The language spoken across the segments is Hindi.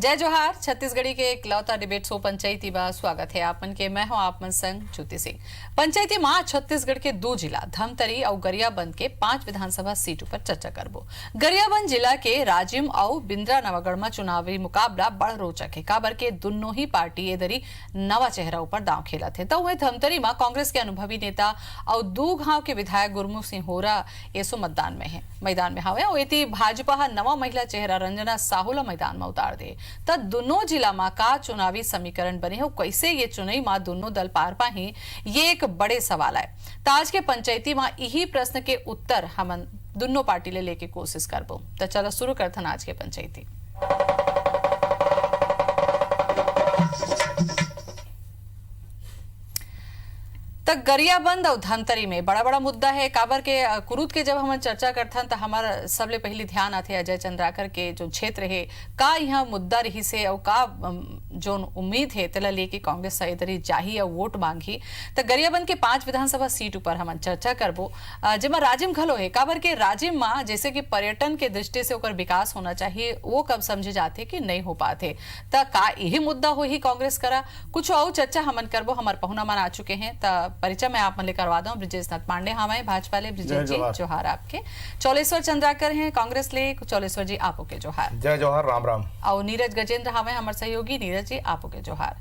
जय जोहार। छत्तीसगढ़ी के इकलौता डिबेट शो पंचायती बा स्वागत है आपन के। मैं हूं आपन संग ज्योति सिंह। पंचायती मां छत्तीसगढ़ के 2 जिला धमतरी और गरियाबंद के 5 विधानसभा सीटों पर चर्चा करबो। गरियाबंद जिला के राजिम और बिंद्रा नवागढ़ में चुनावी मुकाबला बड़ रोचक है, काबर के दोनों ही पार्टी एदरी नवा चेहरा ऊपर दांव खेलत है। तो वह धमतरी में कांग्रेस के अनुभवी नेता और 2 गांव के विधायक गुरमुख सिंह होरा ऐसो मैदान में हवे और एती भाजपा नवा महिला चेहरा रंजना साहू ला मैदान में उतार दे। तो दोनों जिला में का चुनावी समीकरण बने हो, कैसे ये चुनाई में दोनों दल पार पाही, ये एक बड़े सवाल है। तो आज के पंचायती में यही प्रश्न के उत्तर हम दोनों पार्टी ले लेके कोशिश करबो। तो चलो शुरू करथन आज के पंचायती। तो गरियाबंद और धमतरी में बड़ा मुद्दा है, काबर के कुरूद के जब हम चर्चा करथन तो हमारा सबले पहले ध्यान आते अजय चंद्राकर के जो क्षेत्र है का यहाँ मुद्दा रही से और का जो उम्मीद है तेला लेके कांग्रेस इधरी जाही और वोट मांगी। तो गरियाबंद के 5 विधानसभा सीट ऊपर हम चर्चा करबो, जेमा राजिम घलो है, काबर के राजिम में जैसे कि पर्यटन के दृष्टि से ओकर विकास होना चाहिए, वो कब समझे जाते कि नहीं हो पाते। तो का यही मुद्दा हो ही कांग्रेस करा कुछ और चर्चा हमन करबो। हमारे पहुना मन आ चुके हैं, तो परिचय मैं आप मन ले करवा दूं। ब्रिजेश नाथ पांडे हमारे भाजपा ले। ब्रिजेश जी जोहार आपके। चौलेश्वर चंद्राकर हैं कांग्रेस ले। चौलेश्वर जी आपो के जोहार। जय जोहार, राम राम। और नीरज गजेंद्र हमें हमारे सहयोगी। नीरज जी आपो के जोहार।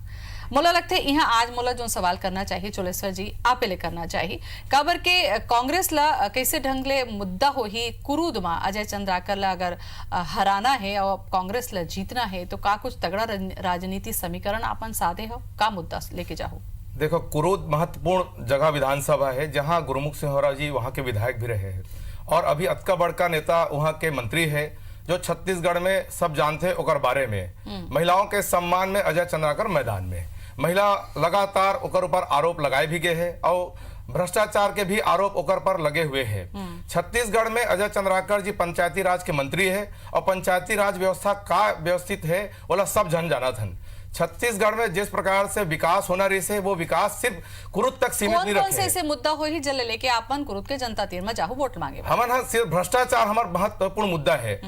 मोला लगते यहाँ आज मोला जो सवाल करना चाहिए चौलेश्वर जी आपे ले करना चाहिए, काबर के कांग्रेस ला कैसे ढंग ले मुद्दा हो ही कुरूद में अजय चंद्राकर ला अगर हराना है और कांग्रेस ला जीतना है तो का कुछ तगड़ा राजनीति समीकरण आपन साधे हो, का मुद्दा लेके जाओ। देखो, कुरूद महत्वपूर्ण जगह विधानसभा है जहां गुरमुख सिंह होरा जी वहां के विधायक भी रहे हैं और अभी अतका बड़का नेता वहां के मंत्री है जो छत्तीसगढ़ में सब जानते हैं ओकर बारे में। महिलाओं के सम्मान में अजय चंद्राकर मैदान में, महिला लगातार ओकर ऊपर आरोप लगाए भी गए हैं और भ्रष्टाचार के भी आरोप ओकर पर लगे हुए हैं। छत्तीसगढ़ में अजय चंद्राकर जी पंचायती राज के मंत्री है और पंचायती राज व्यवस्था का व्यवस्थित है बोला सब जन जाना था। छत्तीसगढ़ में जिस प्रकार से विकास होना रही है वो विकास सिर्फ कुरुद तक सीमित नहीं रखे। कौन से ऐसे मुद्दा हो ही जल लेके आपन कुरुद के जनता तीर में जाहु वोट मांगे। हमन सिर्फ भ्रष्टाचार हमारा महत्वपूर्ण मुद्दा है।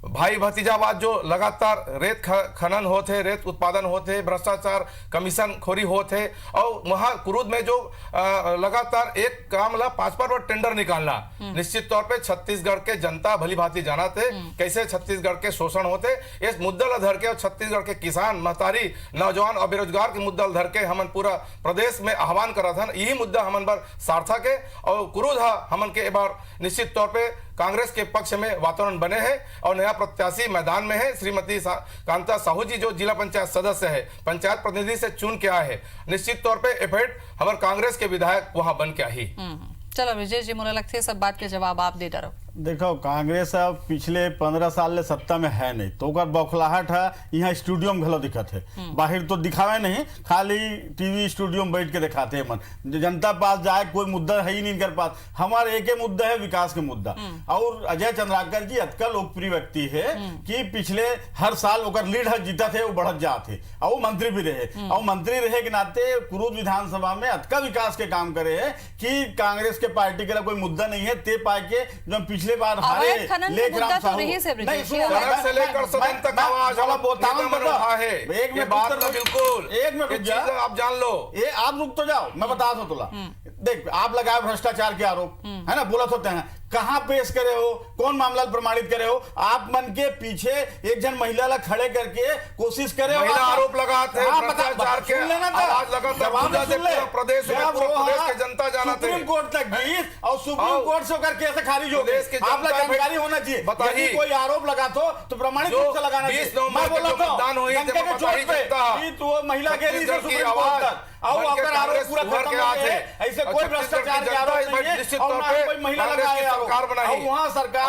भाई भतीजावाद जो लगातार रेत खनन होते, रेत उत्पादन होते, भ्रष्टाचार कमीशन खोरी होते और वहां कुरुद में जो लगातार एक काम ला 5 बार टेंडर निकालना, निश्चित तौर पे छत्तीसगढ़ के जनता भली भांति जाना थे कैसे छत्तीसगढ़ के शोषण होते। इस मुद्दा ला धर के और छत्तीसगढ़ के किसान, महतारी, नौजवान और बेरोजगार के मुद्दा धर के हमन पूरा प्रदेश में आह्वान करा था। यही मुद्दा हमन पर सार्थक है और कुरुद हमन के बार निश्चित तौर पे कांग्रेस के पक्ष में वातावरण बने हैं और नया प्रत्याशी मैदान में है। श्रीमती कांता साहू जी जो जिला पंचायत सदस्य है, पंचायत प्रतिनिधि से चुन के आए हैं, निश्चित तौर पे एफर्ट हमारे कांग्रेस के विधायक वहां बन के आई। चलो विजय जी, मुझे लगता है सब बात के जवाब आप दे डरो। देखो, कांग्रेस अब पिछले 15 साल ले सत्ता में है नहीं तो बौखलाहट है। यहाँ स्टूडियो में घलो दिखत है, बाहर तो दिखावे नहीं, खाली टीवी स्टूडियो में बैठ के दिखाते हैं। मन जनता पास जाए कोई मुद्दा है ही नहीं कर पास। हमारा एक ही मुद्दा है, विकास का मुद्दा। और अजय चंद्राकर जी अतका लोकप्रिय व्यक्ति है कि पिछले हर साल ओकर लीड जीता थे, वो बढ़त जाते और वो मंत्री भी रहे और मंत्री रहे के नाते कुरुद विधानसभा में अतका विकास के काम करे है कि कांग्रेस के पार्टी का कोई मुद्दा नहीं है। ते पाए के जो पिछले बार हारे लेखराम साहू नहीं से लेकर सदन तक आवाज है। एक में बात तो बिल्कुल एक में आप जान लो, ये आप रुक तो जाओ, मैं बता दो तुला। देख, आप लगाए भ्रष्टाचार के आरोप है ना, बोलत होते हैं, कहां पेश करे हो, कौन मामला प्रमाणित करे हो। आप मन के पीछे एक जन महिला ला खड़े करके कोशिश करे हो, आरोप लगाते हैं भ्रष्टाचार के, आवाज लगातार पूरा प्रदेश के जनता जाना थे, सुप्रीम कोर्ट तक गई और सुप्रीम कोर्ट से होकर कैसे खारिज हो गए। आप लोग जानकारी होना चाहिए, यदि कोई आरोप लगा तो प्रमाणित रूप से लगाना चाहिए। मैं बोला तो महिला के सुप्रीम कोर्ट तक और अगर आरोप पूरा खत्म हो गए, ऐसे कोई भ्रष्टाचार के आरोप नहीं है और ना कोई महिला लगाए सरकार बनाई। वहाँ सरकार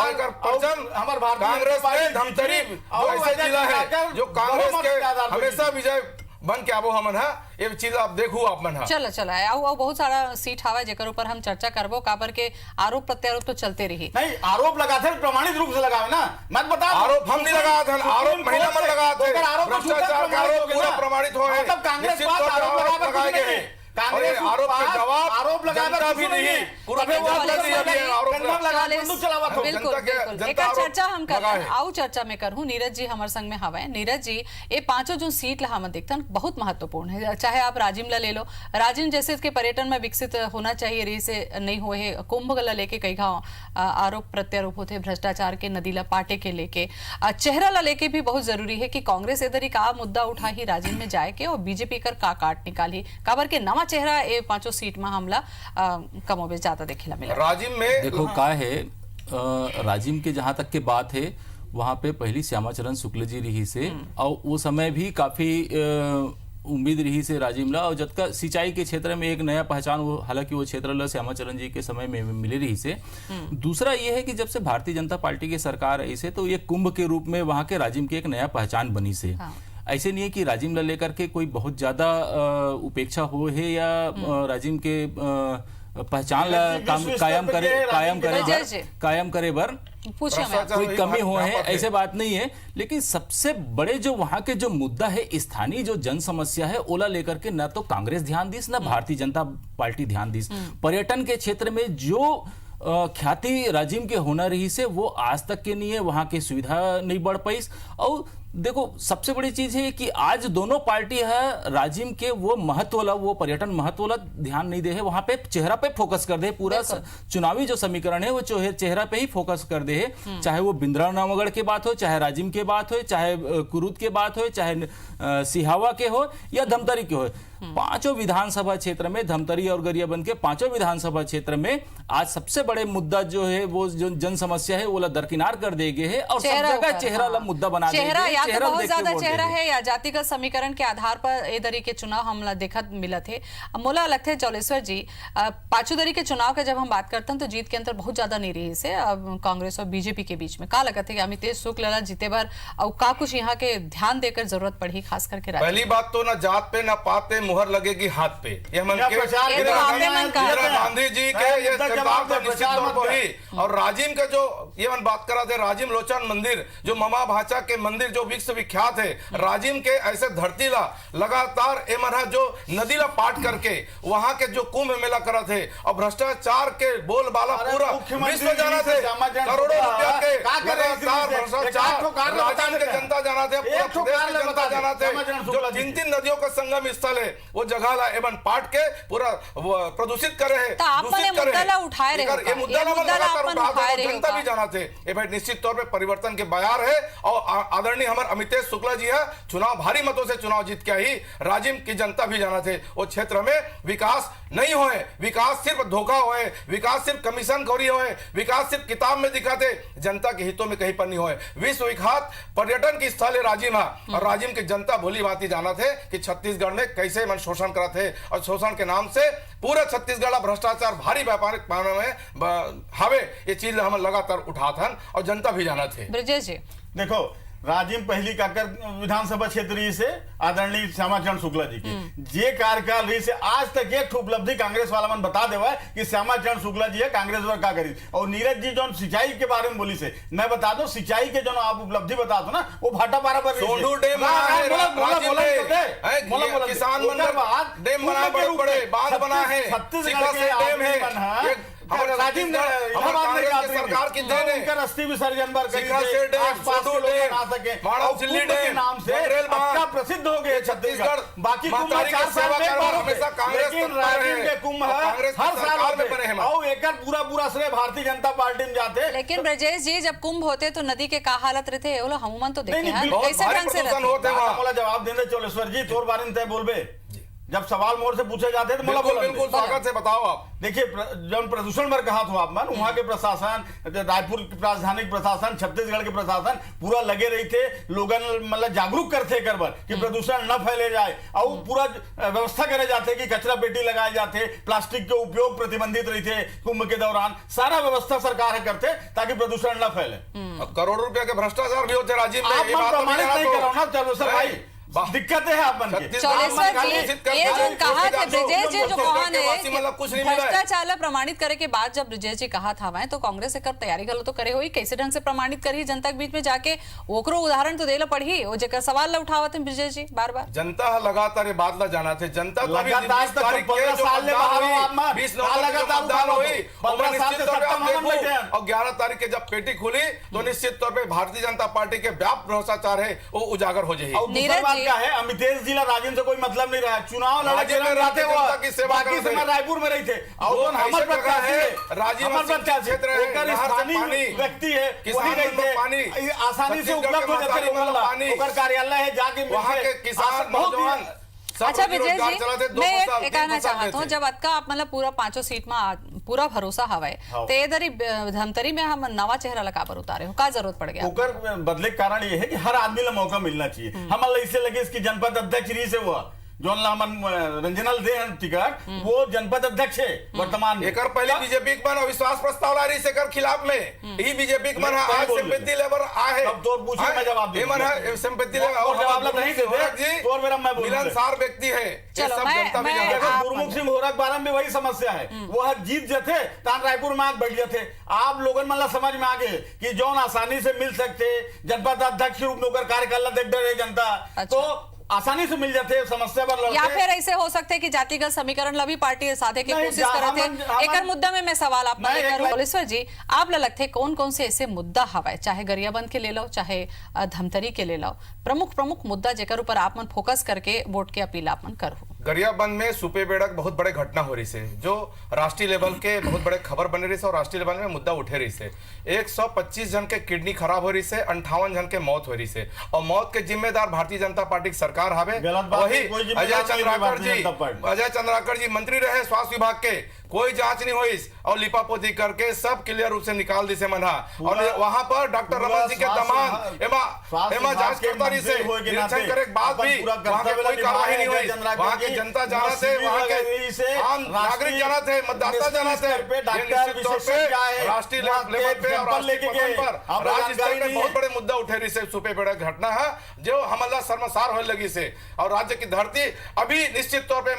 हमारे कांग्रेस में धमतरी जो ऐसे जिला है जो कांग्रेस के हमेशा विजय बन के आबो हमन है, ये चीज आप देखो आप मन। चलो आओ बहुत सारा सीट हवा जेकर ऊपर हम चर्चा करबो, काबर के आरोप प्रत्यारोप तो चलते रही। नहीं, आरोप लगाते प्रमाणित रूप से लगावे ना, मत बता। आरोप हम नहीं लगाते, आरोप महिला मन लगाते, भ्रष्टाचार का आरोप पूरा प्रमाणित हो है। तब कांग्रेस पास आरोप लगाए गए, और ये आरोप के जवाब आरोप लगाकर जनता भी कुछ नहीं नहीं है। पूरा अबे वो जनता आरोप भी अभी लगाई, आरोप कंधम लगा के चालीस- बंदूक चलावत हो। बिल्कुल जनता के- बिल्कुल जनता एक आरोप चर्चा हम कर लगा है। आओ चर्चा में करूं नीरज जी हमारे संग में हवा है नीरज जी ये पांचों जो सीट ला हम देखते बहुत महत्वपूर्ण है चाहे आप राजिम ला ले लो राजिम जैसे इसके पर्यटन में विकसित होना चाहिए रही से नहीं हुए है कुंभ ला लेके कई घाव आरोप प्रत्यारोप होते भ्रष्टाचार के नदीला पाटे के लेके चेहरा ला लेके भी बहुत जरूरी है कि कांग्रेस इधर ही का मुद्दा उठा ही राजिम में जाए के और बीजेपी कर का काट निकाली काबर के नवा चेहरा ये पांचों सीट में हमला कमोबेश ज्यादा देखेला मिला राजिम में देखो का है राजिम के जहां तक के बात है वहां पे पहली श्यामाचरण शुक्ल जी रही से और वो समय भी काफी उम्मीद रही से राजिम ला और जब का सिंचाई के क्षेत्र में एक नया पहचान वो हालांकि वो क्षेत्र ला श्यामाचरण जी के समय में मिली रही से दूसरा ये है कि जब से भारतीय जनता पार्टी की सरकार आई से तो ये कुंभ के रूप में वहां के राजिम की एक नया पहचान बनी से ऐसे नहीं है कि राजिम ला लेकर के कोई बहुत ज्यादा उपेक्षा हो है या राजिम के पहचान ला कायम करे बर पूछिए मैं कोई कमी हो है ऐसे बात नहीं है लेकिन सबसे बड़े जो वहां के जो मुद्दा है स्थानीय जो जन समस्या है ओला लेकर के न तो कांग्रेस ध्यान दीस न भारतीय जनता पार्टी ध्यान दीस पर्यटन के क्षेत्र में जो ख्याति राजिम के होना रही से वो आज तक के नहीं है वहां की सुविधा नहीं बढ़ पाई और देखो सबसे बड़ी चीज है कि आज दोनों पार्टी है राजिम के वो महत्व वाला वो पर्यटन महत्व वाला ध्यान नहीं दे है वहां पे चेहरा पे फोकस कर दे पूरा चुनावी जो समीकरण है वो चेहरा पे ही फोकस कर दे है चाहे वो बिंद्रा नामगढ़ के बात हो चाहे राजिम के बात हो चाहे कुरुद के बात हो चाहे सिहावा के हो या धमतरी के हो पांचों विधानसभा क्षेत्र में धमतरी और गरियाबंद के पांचों विधानसभा क्षेत्र में आज सबसे बड़े मुद्दा जो है वो जो जन समस्या है वो दरकिनार कर दे गए है और सब जगह चेहरा मुद्दा बना चेहरा या तो बहुत ज्यादा वोट चेहरा देंगे। है या जातिगत समीकरण के आधार पर ए दरी के चुनाव हमला देखत मिला थे मोला लगते जौलेश्वर जी पांचों दरी के चुनाव का जब हम बात करते हैं तो जीत के अंतर बहुत ज्यादा नहीं रही से कांग्रेस और बीजेपी के बीच में का लगता है कि अमितेश शुक्ल जीते बार और का कुछ यहाँ के ध्यान देकर जरूरत पड़ी खास करके पहली बात तो ना जात पे ना पात पे मुहर लगेगी हाथ पे ये मन के ये तो आपने मन कहा इंदिरा था। गांधी जी के ये किरदार तो निश्चित तौर पर ही और राजिम का जो ये मन बात करा थे राजिम लोचन मंदिर जो ममा भाचा के मंदिर जो विश्व विख्यात है राजिम के ऐसे धरती ला लगातार ए मना जो नदी ला पाट करके वहां के जो कुंभ मेला करा थे और भ्रष्टाचार के बोलबाला पूरा विश्व जाना थे करोड़ों रुपया के लगातार भ्रष्टाचार राजिम के जनता जाना थे पूरा प्रदेश की जनता जाना थे जो तीन नदियों का संगम स्थल है वो जगह ला एवं पाट के पूरा प्रदूषित करे है तो आप वाले मुद्दा ला उठाए रहे हो ये मुद्दा ला लगातार अपन उठाते उठाए हैं, रहे हो जनता भी जाना थे ये भाई निश्चित तौर पे परिवर्तन के बयार है और आदरणीय हमारे अमितेश शुक्ला जी है चुनाव भारी मतों से चुनाव जीत के ही राजिम की जनता भी जाना थे वो क्षेत्र में विकास नहीं होए विकास सिर्फ धोखा होए विकास सिर्फ कमीशन खोरी होए विकास सिर्फ किताब में दिखाते जनता के हितों में कहीं पर नहीं होए विश्व विख्यात पर्यटन की स्थल है राजिम और राजिम की जनता भोली भांति जाना थे कि छत्तीसगढ़ में कैसे मन शोषण करा थे और शोषण के नाम से पूरा छत्तीसगढ़ भ्रष्टाचार भारी व्यापारिक पैमाने में हवे ये चीज हम लगातार उठाथन और जनता भी जाना थे ब्रजेश जी देखो राजिम पहली काकर विधानसभा क्षेत्र से आदरणीय श्यामाचरण शुक्ला जी की जे कार्यकाल रही से आज तक एक उपलब्धि कांग्रेस वाला मन बता देवा है कि श्यामाचरण शुक्ला जी है कांग्रेस पर का करी और नीरज जी जो सिंचाई के बारे में बोली से मैं बता दो सिंचाई के जो आप उपलब्धि बता दो ना वो भाटा पारा पर सोंडू डैम किसान डैम बना बड़े बांध बना है छत्तीसगढ़ के डैम है हमारे राजिम सरकार की देन है अस्थि विसर्जन पर नाम से अच्छा प्रसिद्ध हो गए छत्तीसगढ़ बाकी कुंभ हर साल और एक पूरा श्रेय भारतीय जनता पार्टी में जाते लेकिन ब्रजेश जी जब कुंभ होते तो नदी के का हालत रहते हमुमन तो देखे हैं बहुत कैसे भारी ढंग से प्रदूषण रहते होते वहाँ मोला जवाब देने चोलेश्वर जी तोर बारे में तय बोलबे जब सवाल मोर से पूछे जाते हैं तो मोला बिल्कुल बिल्कुल स्वागत से बताओ आप देखिए जब प्रदूषण पर कहा था आप मन वहां के प्रशासन रायपुर राजधानी प्रशासन छत्तीसगढ़ के प्रशासन पूरा लगे रही थे लोगन मतलब जागरूक करते करबर कि प्रदूषण न फैले जाए और पूरा व्यवस्था करे जाते कि कचरा पेटी लगाए जाते प्लास्टिक के उपयोग प्रतिबंधित रही थे कुंभ के दौरान सारा व्यवस्था सरकार करते ताकि प्रदूषण न फैले करोड़ों रुपया के भ्रष्टाचार भी होते राजीव में आप ये बात तो प्रमाणित मेरा नहीं तो- करो ना चलो सर भाई दिक्कत है अपन के। चौलेश्वर जी, ये जो कहा था ब्रिजेश जी, जो कहा ने मतलब कुछ नहीं मिला है। भ्रष्टाचार प्रमाणित करे के बाद जब ब्रिजेश जी कहा था वह तो कांग्रेस एक तैयारी गलो तो करे हुई कैसे ढंग से प्रमाणित करी जनता के बीच में जाके ओकरो उदाहरण तो देला पड़ी वो जेकर सवाल ला उठावत है ब्रिजेश जी बार बार। जनता लगातार ये बात ला जाना थे, जनता को भी लगातार 20 तारीख के जो मतदान हुई 15 साल से सत्ता में बैठे हैं और 11 तारीख के जब पेटी खुली तो निश्चित तौर पे भारतीय जनता पार्टी के व्यापक भ्रष्टाचार है वो उजागर हो जाएगी। और दूसरी बात क्या है, अमितेश जिला राजेंद्र से कोई मतलब नहीं रहा, चुनाव लड़े रहते वो की सेवा बाकी समय रायपुर में रही थे। और हमर प्रकार है राजीव क्षेत्र व्यक्ति है वही रहते आसानी से उपलब्ध हो जाते हैं, कार्यालय है जाके वहाँ के किसान नौजवान। अच्छा विजय जी, मैं एक कहना चाहता हूँ जब अतका आप मतलब पूरा 5 सीट में पूरा भरोसा हवा तो इधर धमतरी में हम नवा चेहरा लगा पर उतारे हो का जरूरत पड़ गया? ओकर बदले कारण ये है कि हर आदमी ला मौका मिलना चाहिए। हम इससे लगे इसकी जनपद अध्यक्ष रही से हुआ जोन लामन रंजनल दे टिकट वो जनपद अध्यक्ष है वर्तमान में। एक पहले बीजेपी के बन अविश्वास प्रस्ताव ला रही से खिलाफ में ही बीजेपी के बन आज संपत्ति लेबर आए अब तो पूछे मैं जवाब दे मन है संपत्ति लेबर और जवाब नहीं दे जी तो मेरा मैं मिलनसार व्यक्ति है। चलो मैं गुरमुख सिंह होरक बारे में वही समस्या है, वो जीत जाते तान रायपुर में आग बैठ जाते। आप लोगों मतलब समझ में आ गए कि जौन आसानी से मिल सकते जनपद अध्यक्ष रूप में कार्य करना देख रहे जनता तो आसानी से मिल जाते समस्या पर लड़ते। या फिर ऐसे हो सकते हैं कि जातिगत समीकरण ला भी पार्टी साधे की कोशिश करते हैं। एक मुद्दा में मैं सवाल आप चौलेश्वर जी आप लगते कौन कौन से ऐसे मुद्दा हवा चाहे गरियाबंद के ले लो चाहे धमतरी के ले लो प्रमुख मुद्दा जेकर ऊपर आप मन फोकस करके वोट के अपील आप मन करो? गरियाबंद में सुपे बेड़क बहुत बड़े घटना हो रही से जो राष्ट्रीय लेवल के बहुत बड़े खबर बन रही से और राष्ट्रीय लेवल में मुद्दा उठे रही से 125 जन के किडनी खराब हो रही से 58 जन के मौत हो रही से और मौत के जिम्मेदार भारतीय जनता पार्टी की सरकार हवे। वही अजय चंद्राकर जी मंत्री रहे स्वास्थ्य विभाग के, कोई जांच नहीं हुई और लिपापोती करके सब क्लियर रूप से निकाल दी से मना। और वहां पर डॉक्टर रमन जी के दमान एमा जांच करता रही से निरीक्षण करे बाद भी वहां के कोई कार्रवाई नहीं हुई। वहां की जनता जाना थे, वहां के आम नागरिक जाना थे, मतदाता जाना थे। राष्ट्रीय लेवल पे और राष्ट्रीय पर राज्य स्तर पे बहुत बड़े मुद्दा उठे रही से सुपे बेड़ा घटना है जो हमला शर्मसार होने लगी से और राज्य की धरती अभी निश्चित तौर पे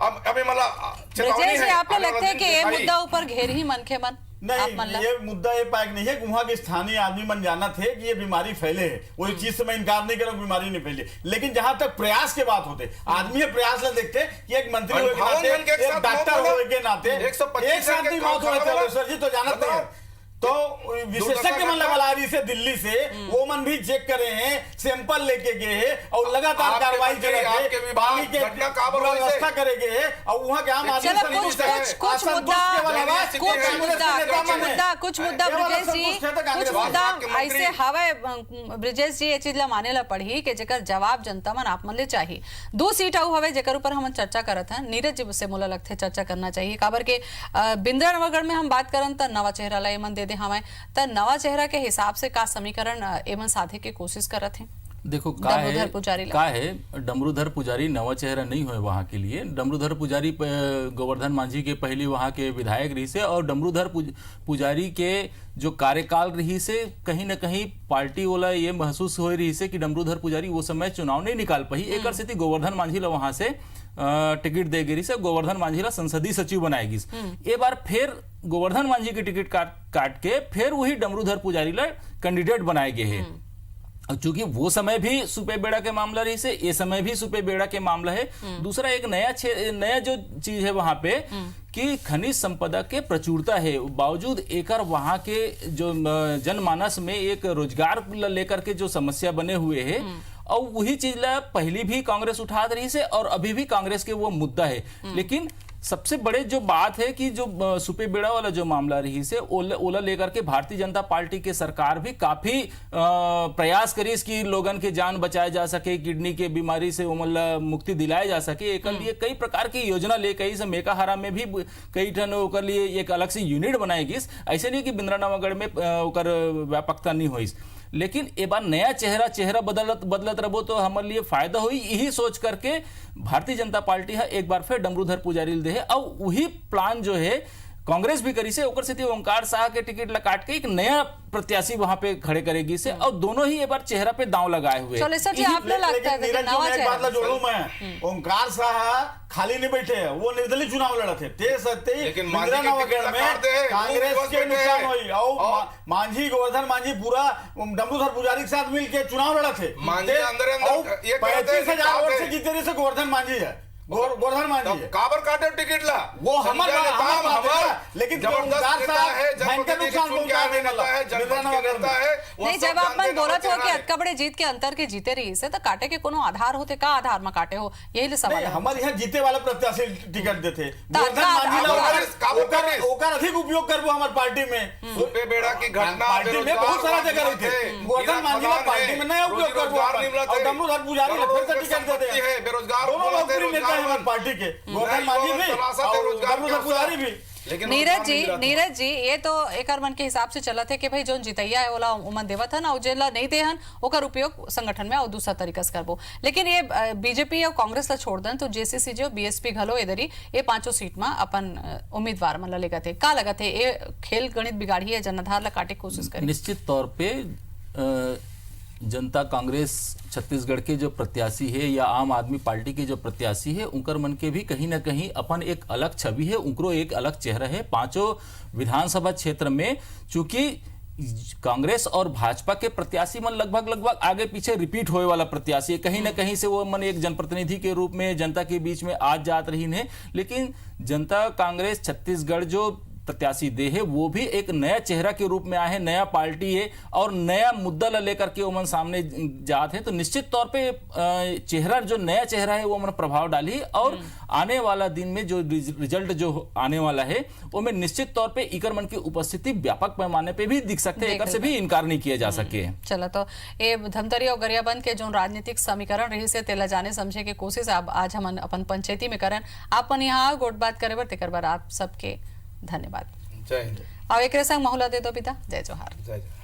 अभी ब्रिजेश जी आपको लगता है कि ये मुद्दा ऊपर घेर ही मन के मन नहीं, ये मुद्दा ये पायक नहीं है कि वहां के स्थानीय आदमी मन जाना थे कि ये बीमारी फैले है, वो इस चीज से मैं इनकार नहीं कर रहा बीमारी नहीं फैले, लेकिन जहां तक प्रयास के बात होते आदमी ये प्रयास ले देखते कि एक मंत्री होने के नाते एक डॉक्टर होने के नाते एक साथ की मौत हो रही सर जी तो जानते हैं तो विशेषज्ञ मन लगा रही से दिल्ली से वो मन भी चेक करे हैं, सैंपल लेके गए हैं और लगातार कार्रवाई करेंगे पानी के व्यवस्था करेंगे और वहाँ के आम आदमी कुछ मुद्दा ऐसे हवा ब्रिजेश जी ये चीज ला माने ला पड़ी कि जेकर जवाब जनता मन आप मन ले चाहिए। 2 सीट आऊ हवे जेकर ऊपर हम चर्चा करत हैं, नीरज जी से मोला लगते चर्चा करना चाहिए काबर के बिंद्रा नवगढ़ में हम बात करन त नवा चेहरा ला एमन दे हमें त नवा चेहरा के हिसाब से का समीकरण एवं साधे के कोशिश करत हैं। देखो का है डमरूधर पुजारी नवा चेहरा नहीं हुए वहाँ के लिए। डमरूधर पुजारी गोवर्धन मांझी के पहले वहाँ के विधायक रही से और डमरूधर पुजारी के जो कार्यकाल रही से कहीं न कहीं पार्टी वाला ये महसूस हो रही से कि डमरूधर पुजारी वो समय चुनाव नहीं निकाल पाई। एक स्थिति गोवर्धन मांझी ला वहां से टिकट दे गिरी से गोवर्धन मांझी ला संसदीय सचिव बनाएगी। एक बार फिर गोवर्धन मांझी की टिकट काट के फिर वही डमरूधर पुजारी ला कैंडिडेट बनाए गए हैं। चूंकि वो समय भी सुपे बेड़ा के मामला रही से ये समय भी सुपे बेड़ा के मामला है। दूसरा एक नया जो चीज है वहां पे कि खनिज संपदा के प्रचुरता है, बावजूद एकर वहां के जो जनमानस में एक रोजगार लेकर के जो समस्या बने हुए है और वही चीज ला पहली भी कांग्रेस उठा रही से और अभी भी कांग्रेस के वो मुद्दा है। लेकिन सबसे बड़े जो बात है कि जो सुपे बेड़ा वाला जो मामला रही से ओला लेकर के भारतीय जनता पार्टी के सरकार भी काफी प्रयास करी इसकी लोगन के जान बचाया जा सके, किडनी के बीमारी से मुक्ति दिलाया जा सके। एक लिए कई प्रकार की योजना ले कई से मेकाहारा में भी कई ठन ओकर लिए एक अलग से यूनिट बनाएगी। ऐसे नहीं कि बिंद्रा नवागढ़ में ओकर व्यापकता नहीं हुई, लेकिन एक बार नया चेहरा बदलत रहो तो हमारे लिए फायदा हुई। यही सोच करके भारतीय जनता पार्टी है एक बार फिर डमरूधर पुजारी दे है और वही प्लान जो है कांग्रेस भी करी से ओकर से ओंकार शाह के टिकट ला काट के एक नया प्रत्याशी वहां पे खड़े करेगी से, और दोनों ही एक बार चेहरा पे दांव लगाए हुए। चलो सर जी, आपने लगता है कि नीरज जी, नवा मैं एक बात ला चेहरा जोड़ूं मैं, ओंकार शाह खाली नहीं बैठे हैं, वो निर्दलीय चुनाव लड़े थे। ते सत्ते लेकिन इंदिरा मांझी के नवागढ़ टिकट में काट दे, कांग्रेस वो के बैठे नुकसान हैं। हुई और मांझी गोवर्धन मांझी पूरा डमरूधर पुजारी के साथ मिलकर चुनाव लड़ा थे। मांझी अंदर ये 35,000 वोट से जीते रही से गोवर्धन मांझी है, गोवर्धन मांझी है। काबर काटे टिकट ला वो हमारा लेकिन जबरदस्त नेता है, जनप्रतिनिधि के चुन के आने नेता है, जनपद के नेता है। वो नहीं, सब जब आप जानते मन बोलत हो चेहरा कि है। अतका बड़े जीत के अंतर के जीते रही से तो काटे के कोनो आधार होते, का आधार में काटे हो, यही ले सवाल नहीं, है। हमारे यहाँ जीते वाला प्रत्याशी टिकट देते गोवर्धन मांझी ला ओकर अधिक उपयोग करबो हमार पार्टी में। सुपे बेड़ा की घटना पार्टी में बहुत सारा जगह रही थे, गोवर्धन मांझी ला पार्टी में नया उपयोग करबो और डमरूधर पुजारी ने फिर से टिकट दे दिया। बेरोजगार दोनों लोकप्रिय नेता है हमारी पार्टी के, गोवर्धन मांझी भी और डमरूधर पुजारी भी। लेकिन नीरज जी ये तो एक मन के हिसाब से चलत है कि भाई जो जितैया है ओला उमन देवत हन और जेला नहीं देहन ओकर उपयोग संगठन में और दूसरा तरीका से करबो। लेकिन ये बीजेपी और कांग्रेस ला छोड़ देन तो जेसीसी जो बीएसपी घलो इधरी ये पांचों सीट में अपन उम्मीदवार मन ला लेगत है, का लगत है ये खेल गणित बिगाड़ी है, जनाधार ला काटे कोशिश करे? निश्चित तौर पे जनता कांग्रेस छत्तीसगढ़ के जो प्रत्याशी है या आम आदमी पार्टी के जो प्रत्याशी है उनकर मन के भी कहीं ना कहीं अपन एक अलग छवि है, उनको एक अलग चेहरा है। पांचों विधानसभा क्षेत्र में चूंकि कांग्रेस और भाजपा के प्रत्याशी मन लगभग आगे पीछे रिपीट होए वाला प्रत्याशी है, कहीं ना कहीं से वो मन एक जनप्रतिनिधि के रूप में जनता के बीच में आज जात रही है। लेकिन जनता कांग्रेस छत्तीसगढ़ जो प्रत्याशी दे है वो भी एक नया चेहरा के रूप में आए हैं, नया पार्टी है और नया मुद्दा ला लेकर के वो मन सामने जात है। तो निश्चित तौर पे चेहरा जो नया चेहरा है वो मन प्रभाव डाली और आने वाला दिन में जो रिजल्ट जो आने वाला है वो में निश्चित तौर पे इकर मन की उपस्थिति व्यापक पैमाने पे भी दिख सकते हैं, एकर से भी इनकार नहीं किया जा सके। चलो तो ये धमतरी और गरियाबंद के जो राजनीतिक समीकरण रही से तेला जाने समझे के कोशिश आज हम अपन पंचायती में करन। आपन यहाँ गोट बात करे बर तेकर बार आप सबके धन्यवाद। जय हिंद। और एक संग महुला दे दो पिता। जय जोहार। जय जय।